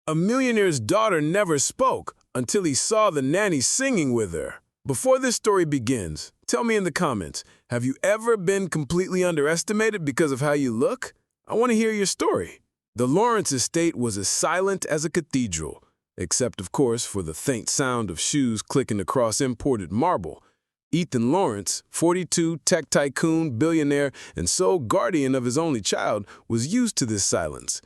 A millionaire's daughter never spoke until he saw the nanny singing with her. Before this story begins, tell me in the comments, have you ever been completely underestimated because of how you look? I want to hear your story. The Lawrence estate was as silent as a cathedral, except, of course, for the faint sound of shoes clicking across imported marble. Ethan Lawrence, 42, tech tycoon, billionaire, and sole guardian of his only child, was used to this silence.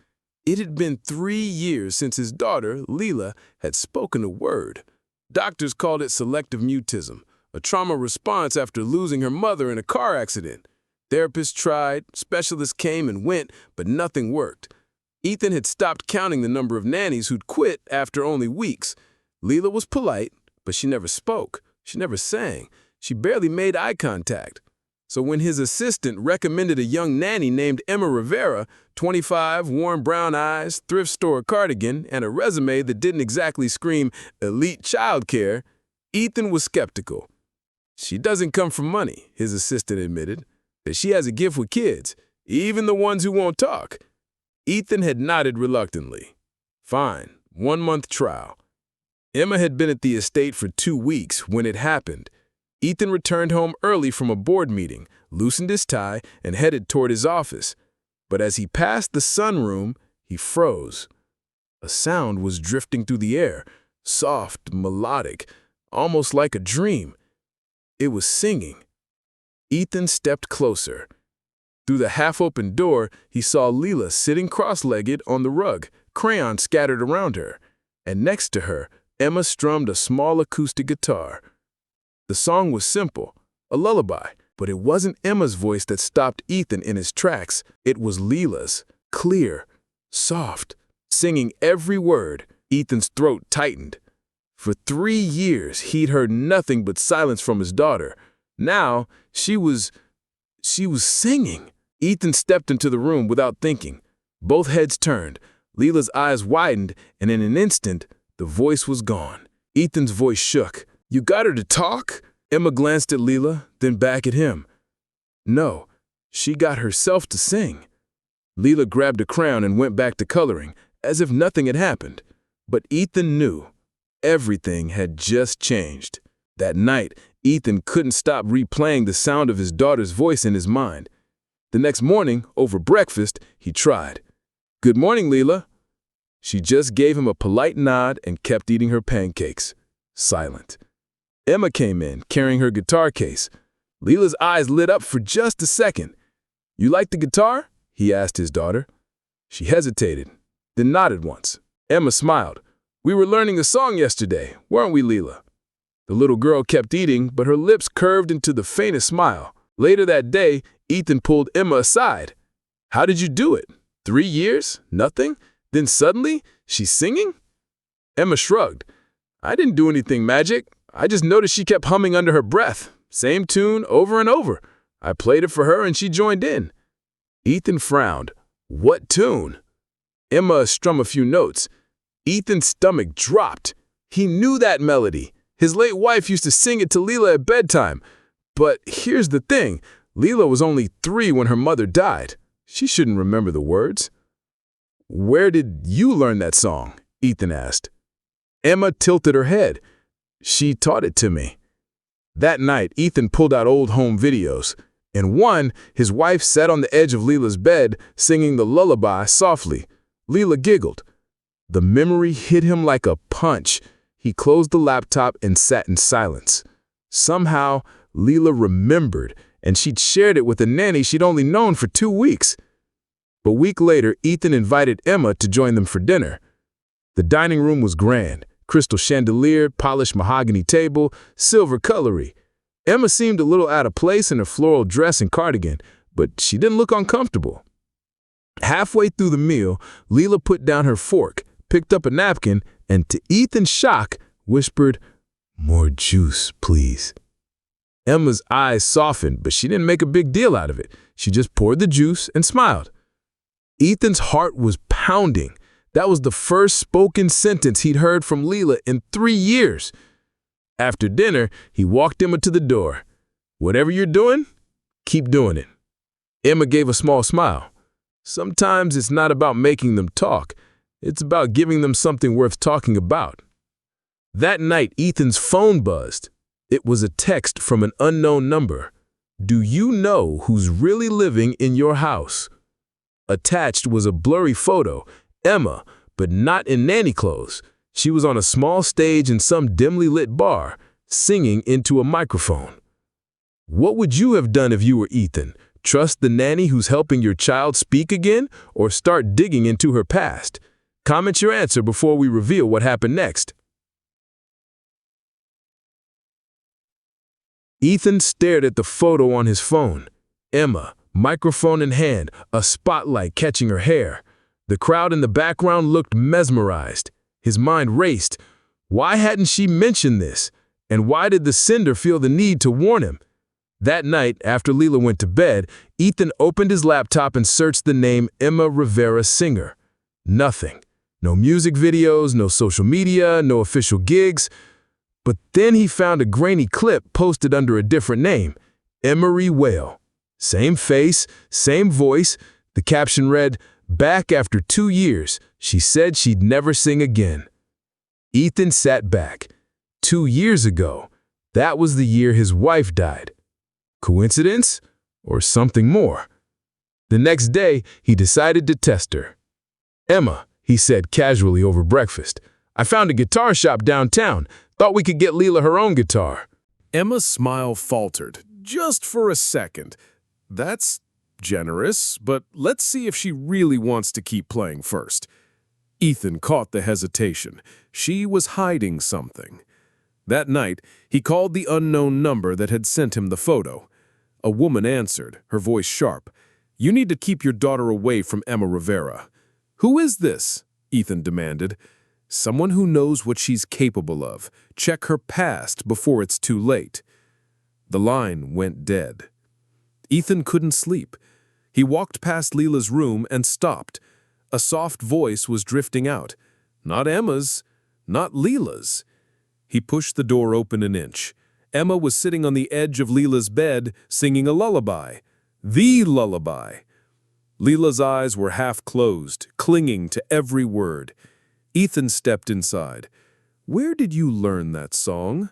It had been 3 years since his daughter, Leela, had spoken a word. Doctors called it selective mutism, a trauma response after losing her mother in a car accident. Therapists tried, specialists came and went, but nothing worked. Ethan had stopped counting the number of nannies who'd quit after only weeks. Leela was polite, but she never spoke. She never sang. She barely made eye contact. So when his assistant recommended a young nanny named Emma Rivera, 25, worn brown eyes, thrift store cardigan, and a resume that didn't exactly scream elite childcare, Ethan was skeptical. She doesn't come from money, his assistant admitted, but she has a gift with kids, even the ones who won't talk. Ethan had nodded reluctantly. Fine, 1-month trial. Emma had been at the estate for 2 weeks when it happened. Ethan returned home early from a board meeting, loosened his tie, and headed toward his office. But as he passed the sunroom, he froze. A sound was drifting through the air, soft, melodic, almost like a dream. It was singing. Ethan stepped closer. Through the half-open door, he saw Leela sitting cross-legged on the rug, crayons scattered around her. And next to her, Emma strummed a small acoustic guitar. The song was simple, a lullaby, but it wasn't Emma's voice that stopped Ethan in his tracks. It was Leela's, clear, soft, singing every word. Ethan's throat tightened. For 3 years, he'd heard nothing but silence from his daughter. Now, she was singing. Ethan stepped into the room without thinking. Both heads turned. Leela's eyes widened, and in an instant, the voice was gone. Ethan's voice shook. You got her to talk? Emma glanced at Leela, then back at him. No, she got herself to sing. Leela grabbed a crayon and went back to coloring, as if nothing had happened. But Ethan knew. Everything had just changed. That night, Ethan couldn't stop replaying the sound of his daughter's voice in his mind. The next morning, over breakfast, he tried. Good morning, Leela. She just gave him a polite nod and kept eating her pancakes. Silent. Emma came in, carrying her guitar case. Leela's eyes lit up for just a second. You like the guitar? He asked his daughter. She hesitated, then nodded once. Emma smiled. We were learning a song yesterday, weren't we, Leela? The little girl kept eating, but her lips curved into the faintest smile. Later that day, Ethan pulled Emma aside. How did you do it? 3 years? Nothing? Then suddenly, she's singing? Emma shrugged. I didn't do anything magic. I just noticed she kept humming under her breath. Same tune over and over. I played it for her and she joined in. Ethan frowned. What tune? Emma strummed a few notes. Ethan's stomach dropped. He knew that melody. His late wife used to sing it to Leela at bedtime. But here's the thing. Leela was only 3 when her mother died. She shouldn't remember the words. Where did you learn that song? Ethan asked. Emma tilted her head. She taught it to me. That night, Ethan pulled out old home videos. In one, his wife sat on the edge of Leela's bed, singing the lullaby softly. Leela giggled. The memory hit him like a punch. He closed the laptop and sat in silence. Somehow, Leela remembered, and she'd shared it with a nanny she'd only known for 2 weeks. A week later, Ethan invited Emma to join them for dinner. The dining room was grand. Crystal chandelier, polished mahogany table, silver cutlery. Emma seemed a little out of place in her floral dress and cardigan, but she didn't look uncomfortable. Halfway through the meal, Leela put down her fork, picked up a napkin, and to Ethan's shock, whispered, More juice, please. Emma's eyes softened, but she didn't make a big deal out of it. She just poured the juice and smiled. Ethan's heart was pounding. That was the first spoken sentence he'd heard from Leela in 3 years. After dinner, he walked Emma to the door. Whatever you're doing, keep doing it. Emma gave a small smile. Sometimes it's not about making them talk. It's about giving them something worth talking about. That night, Ethan's phone buzzed. It was a text from an unknown number. Do you know who's really living in your house? Attached was a blurry photo, Emma, but not in nanny clothes. She was on a small stage in some dimly lit bar, singing into a microphone. What would you have done if you were Ethan? Trust the nanny who's helping your child speak again, or start digging into her past? Comment your answer before we reveal what happened next. Ethan stared at the photo on his phone. Emma, microphone in hand, a spotlight catching her hair. The crowd in the background looked mesmerized. His mind raced. Why hadn't she mentioned this? And why did the sender feel the need to warn him? That night, after Lila went to bed, Ethan opened his laptop and searched the name Emma Rivera Singer. Nothing. No music videos, no social media, no official gigs. But then he found a grainy clip posted under a different name, Emery Whale. Same face, same voice. The caption read, "Back after 2 years, she said she'd never sing again." Ethan sat back. 2 years ago, that was the year his wife died. Coincidence? Or something more? The next day, he decided to test her. "Emma," he said casually over breakfast, "I found a guitar shop downtown. Thought we could get Lila her own guitar." Emma's smile faltered, just for a second. That's generous, but let's see if she really wants to keep playing first. Ethan caught the hesitation. She was hiding something. That night, he called the unknown number that had sent him the photo. A woman answered, her voice sharp. "You need to keep your daughter away from Emma Rivera." "Who is this?" Ethan demanded. "Someone who knows what she's capable of. Check her past before it's too late." The line went dead. Ethan couldn't sleep. He walked past Lila's room and stopped. A soft voice was drifting out. Not Emma's, not Lila's. He pushed the door open an inch. Emma was sitting on the edge of Lila's bed, singing a lullaby. The lullaby. Lila's eyes were half closed, clinging to every word. Ethan stepped inside. "Where did you learn that song?"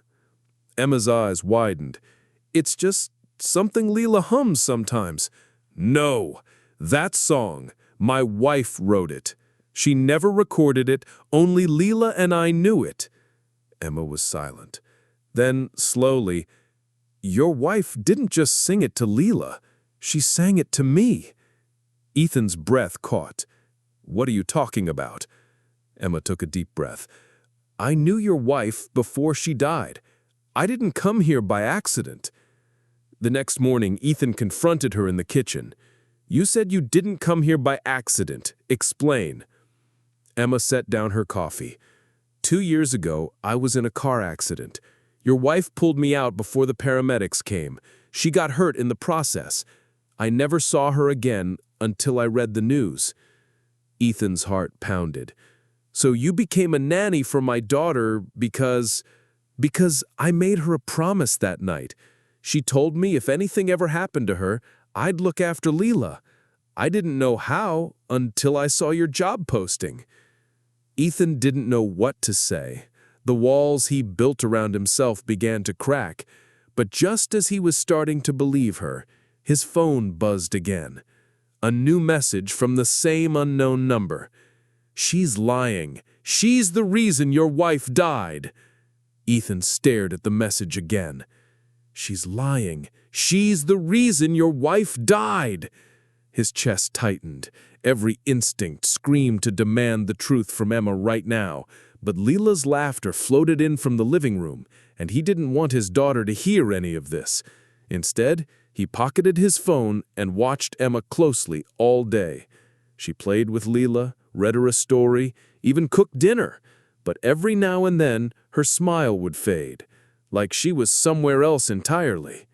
Emma's eyes widened. "It's just something Lila hums sometimes." "No, that song, my wife wrote it. She never recorded it, only Lila and I knew it." Emma was silent. Then, slowly, "Your wife didn't just sing it to Lila, she sang it to me." Ethan's breath caught. "What are you talking about?" Emma took a deep breath. "I knew your wife before she died. I didn't come here by accident." The next morning, Ethan confronted her in the kitchen. "You said you didn't come here by accident. Explain." Emma set down her coffee. 2 years ago, I was in a car accident. Your wife pulled me out before the paramedics came. She got hurt in the process. I never saw her again until I read the news." Ethan's heart pounded. "So you became a nanny for my daughter because I made her a promise that night. She told me if anything ever happened to her, I'd look after Lila. I didn't know how until I saw your job posting." Ethan didn't know what to say. The walls he built around himself began to crack. But just as he was starting to believe her, his phone buzzed again. A new message from the same unknown number. "She's lying. She's the reason your wife died." Ethan stared at the message again. "She's lying. She's the reason your wife died." His chest tightened. Every instinct screamed to demand the truth from Emma right now. But Lila's laughter floated in from the living room, and he didn't want his daughter to hear any of this. Instead, he pocketed his phone and watched Emma closely all day. She played with Lila, read her a story, even cooked dinner. But every now and then, her smile would fade, like she was somewhere else entirely.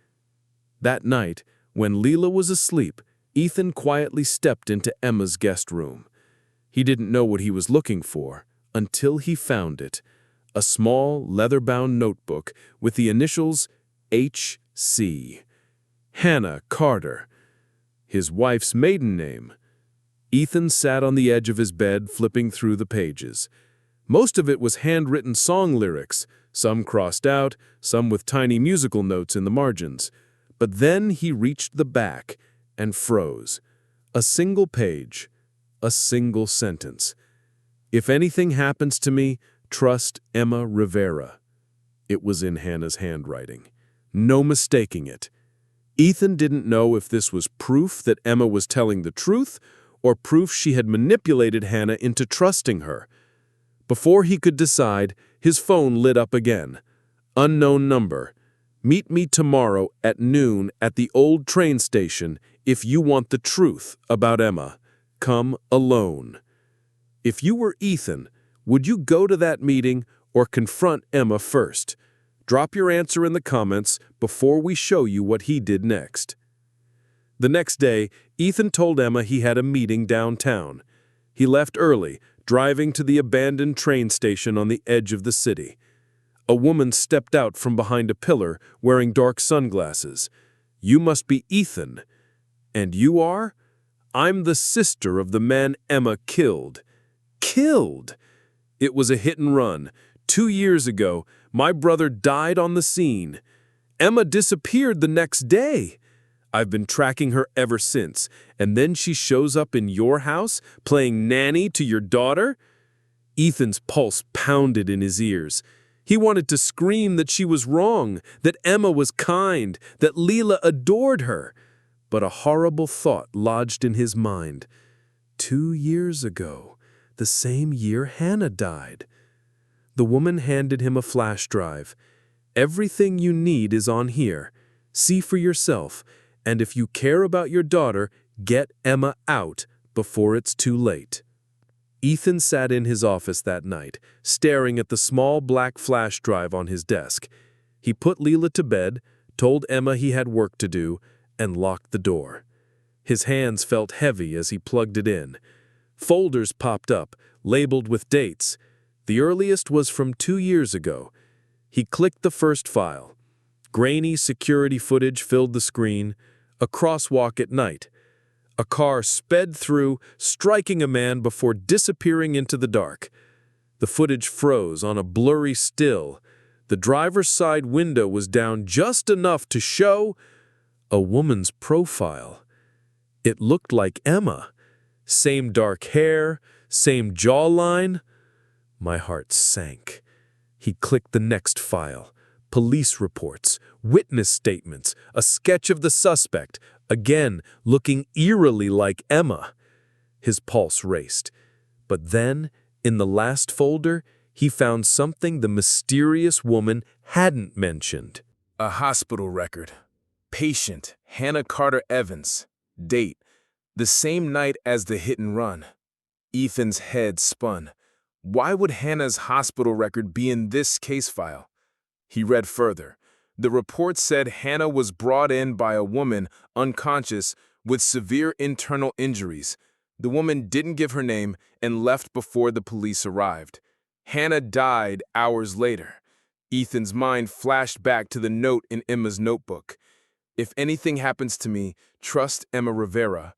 That night, when Lila was asleep, Ethan quietly stepped into Emma's guest room. He didn't know what he was looking for until he found it. A small, leather-bound notebook with the initials H.C. Hannah Carter. His wife's maiden name. Ethan sat on the edge of his bed, flipping through the pages. Most of it was handwritten song lyrics, some crossed out, some with tiny musical notes in the margins. But then he reached the back and froze. A single page, a single sentence. "If anything happens to me, trust Emma Rivera." It was in Hannah's handwriting. No mistaking it. Ethan didn't know if this was proof that Emma was telling the truth or proof she had manipulated Hannah into trusting her. Before he could decide, his phone lit up again. Unknown number. "Meet me tomorrow at noon at the old train station if you want the truth about Emma. Come alone." If you were Ethan, would you go to that meeting or confront Emma first? Drop your answer in the comments before we show you what he did next. The next day, Ethan told Emma he had a meeting downtown. He left early, driving to the abandoned train station on the edge of the city. A woman stepped out from behind a pillar wearing dark sunglasses. "You must be Ethan." "And you are?" "I'm the sister of the man Emma killed." Killed? It was a hit and run. 2 years ago, my brother died on the scene. Emma disappeared the next day. I've been tracking her ever since, and then she shows up in your house, playing nanny to your daughter? Ethan's pulse pounded in his ears. He wanted to scream that she was wrong, that Emma was kind, that Leela adored her. But a horrible thought lodged in his mind. 2 years ago, the same year Hannah died. The woman handed him a flash drive. "Everything you need is on here. See for yourself. And if you care about your daughter, get Emma out before it's too late." Ethan sat in his office that night, staring at the small black flash drive on his desk. He put Leela to bed, told Emma he had work to do, and locked the door. His hands felt heavy as he plugged it in. Folders popped up, labeled with dates. The earliest was from 2 years ago. He clicked the first file. Grainy security footage filled the screen. A crosswalk at night. A car sped through, striking a man before disappearing into the dark. The footage froze on a blurry still. The driver's side window was down just enough to show a woman's profile. It looked like Emma. Same dark hair, same jawline. My heart sank. He clicked the next file. Police reports, witness statements, a sketch of the suspect, again looking eerily like Emma. His pulse raced. But then, in the last folder, he found something the mysterious woman hadn't mentioned. A hospital record. Patient, Hannah Carter Evans. Date, the same night as the hit and run. Ethan's head spun. Why would Hannah's hospital record be in this case file? He read further. The report said Hannah was brought in by a woman unconscious with severe internal injuries. The woman didn't give her name and left before the police arrived. Hannah died hours later. Ethan's mind flashed back to the note in Emma's notebook. "If anything happens to me, trust Emma Rivera."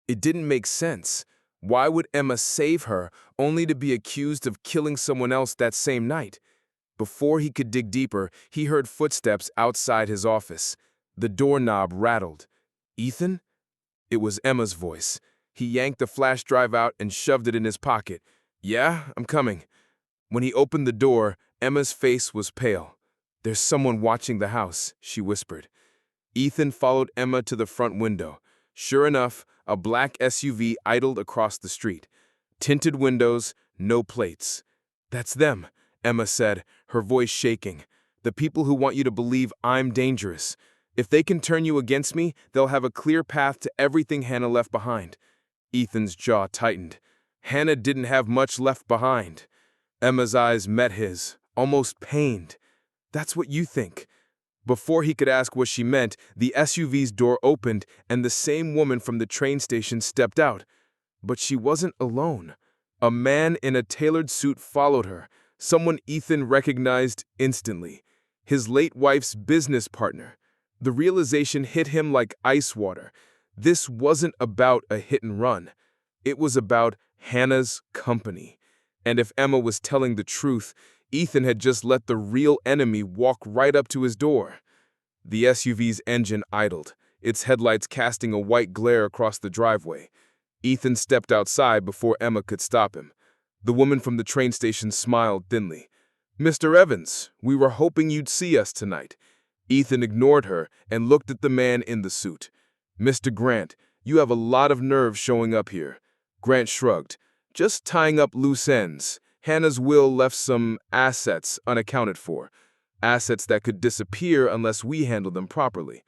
It didn't make sense. Why would Emma save her only to be accused of killing someone else that same night? Before he could dig deeper, he heard footsteps outside his office. The doorknob rattled. "Ethan?" It was Emma's voice. He yanked the flash drive out and shoved it in his pocket. "Yeah, I'm coming." When he opened the door, Emma's face was pale. "There's someone watching the house," she whispered. Ethan followed Emma to the front window. Sure enough, a black SUV idled across the street. Tinted windows, no plates. "That's them," Emma said, her voice shaking. "The people who want you to believe I'm dangerous. If they can turn you against me, they'll have a clear path to everything Hannah left behind." Ethan's jaw tightened. Hannah didn't have much left behind. Emma's eyes met his, almost pained. "That's what you think." Before he could ask what she meant, the SUV's door opened and the same woman from the train station stepped out. But she wasn't alone. A man in a tailored suit followed her, someone Ethan recognized instantly. His late wife's business partner. The realization hit him like ice water. This wasn't about a hit and run. It was about Hannah's company. And if Emma was telling the truth, Ethan had just let the real enemy walk right up to his door. The SUV's engine idled, its headlights casting a white glare across the driveway. Ethan stepped outside before Emma could stop him. The woman from the train station smiled thinly. "Mr. Evans, we were hoping you'd see us tonight." Ethan ignored her and looked at the man in the suit. "Mr. Grant, you have a lot of nerve showing up here." Grant shrugged. "Just tying up loose ends. Hannah's will left some assets unaccounted for. Assets that could disappear unless we handle them properly."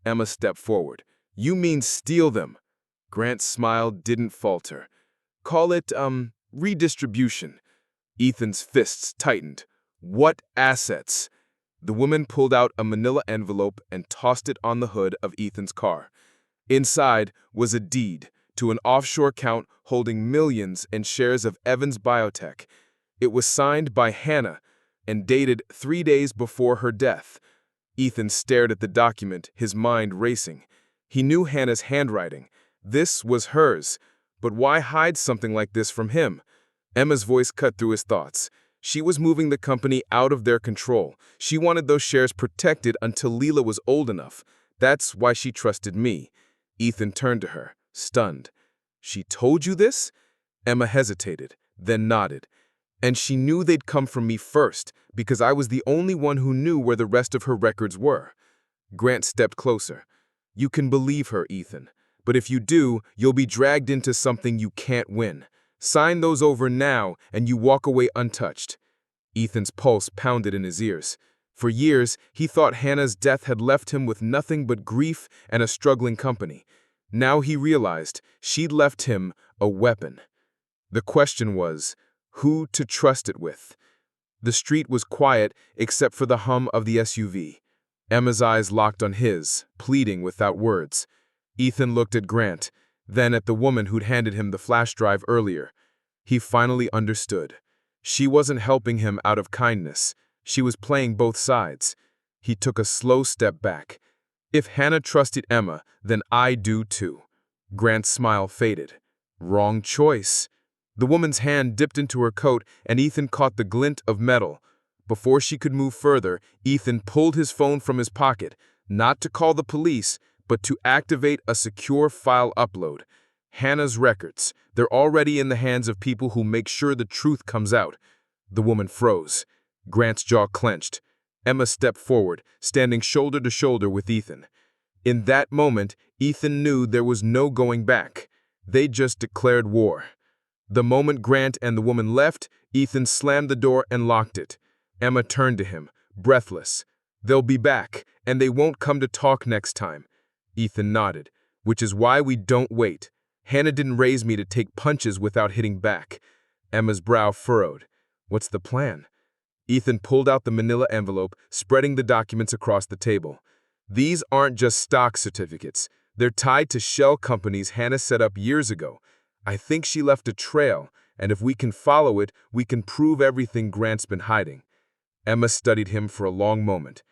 Emma stepped forward. "You mean steal them?" Grant's smile didn't falter. "Call it, redistribution." Ethan's fists tightened. "What assets?" The woman pulled out a manila envelope and tossed it on the hood of Ethan's car. Inside was a deed to an offshore account holding millions in shares of Evans Biotech. It was signed by Hannah and dated 3 days before her death. Ethan stared at the document, his mind racing. He knew Hannah's handwriting. This was hers. But why hide something like this from him? Emma's voice cut through his thoughts. She was moving the company out of their control. She wanted those shares protected until Leela was old enough. That's why she trusted me. Ethan turned to her, stunned. "She told you this?" Emma hesitated, then nodded. "And she knew they'd come from me first, because I was the only one who knew where the rest of her records were." Grant stepped closer. "You can believe her, Ethan. But if you do, you'll be dragged into something you can't win. Sign those over now, and you walk away untouched." Ethan's pulse pounded in his ears. For years, he thought Hannah's death had left him with nothing but grief and a struggling company. Now he realized she'd left him a weapon. The question was, who to trust it with? The street was quiet except for the hum of the SUV. Emma's eyes locked on his, pleading without words. Ethan looked at Grant, then at the woman who'd handed him the flash drive earlier. He finally understood. She wasn't helping him out of kindness. She was playing both sides. He took a slow step back. "If Hannah trusted Emma, then I do too." Grant's smile faded. "Wrong choice." The woman's hand dipped into her coat, and Ethan caught the glint of metal. Before she could move further, Ethan pulled his phone from his pocket, not to call the police, but to activate a secure file upload. Hannah's records. They're already in the hands of people who make sure the truth comes out. The woman froze. Grant's jaw clenched. Emma stepped forward, standing shoulder to shoulder with Ethan. In that moment, Ethan knew there was no going back. They just declared war. The moment Grant and the woman left, Ethan slammed the door and locked it. Emma turned to him, breathless. "They'll be back, and they won't come to talk next time." Ethan nodded. "Which is why we don't wait. Hannah didn't raise me to take punches without hitting back." Emma's brow furrowed. "What's the plan?" Ethan pulled out the manila envelope, spreading the documents across the table. "These aren't just stock certificates. They're tied to shell companies Hannah set up years ago. I think she left a trail, and if we can follow it, we can prove everything Grant's been hiding." Emma studied him for a long moment.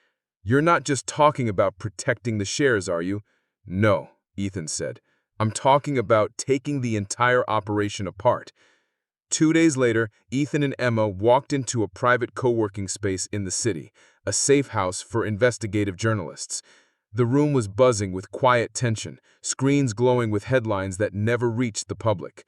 "You're not just talking about protecting the shares, are you?" "No," Ethan said. "I'm talking about taking the entire operation apart." 2 days later, Ethan and Emma walked into a private co-working space in the city, a safe house for investigative journalists. The room was buzzing with quiet tension, screens glowing with headlines that never reached the public.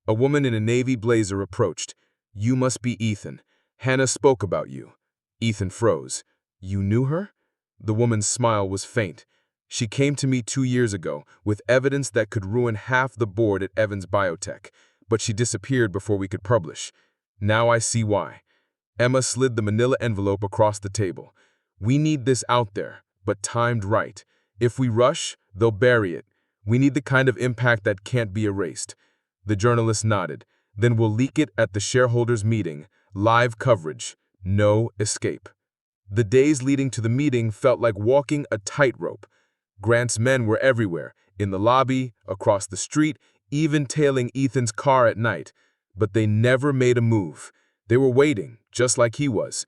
A woman in a navy blazer approached. "You must be Ethan. Hannah spoke about you." Ethan froze. "You knew her?" The woman's smile was faint. "She came to me 2 years ago with evidence that could ruin half the board at Evans Biotech, but she disappeared before we could publish. Now I see why." Emma slid the manila envelope across the table. "We need this out there, but timed right. If we rush, they'll bury it. We need the kind of impact that can't be erased." The journalist nodded. "Then we'll leak it at the shareholders' meeting. Live coverage. No escape." The days leading to the meeting felt like walking a tightrope. Grant's men were everywhere, in the lobby, across the street, even tailing Ethan's car at night. But they never made a move. They were waiting, just like he was.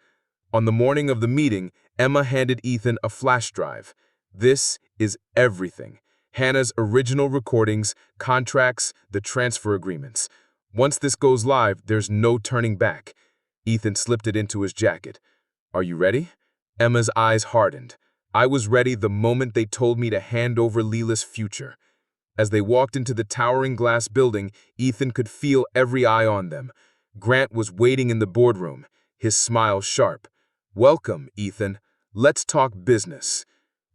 On the morning of the meeting, Emma handed Ethan a flash drive. "This is everything. Hannah's original recordings, contracts, the transfer agreements. Once this goes live, there's no turning back. Ethan slipped it into his jacket. Are you ready? Emma's eyes hardened. I was ready the moment they told me to hand over Leela's future. As they walked into the towering glass building, Ethan could feel every eye on them. Grant was waiting in the boardroom, his smile sharp. Welcome, Ethan. Let's talk business.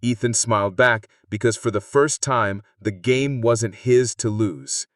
Ethan smiled back because for the first time, the game wasn't his to lose.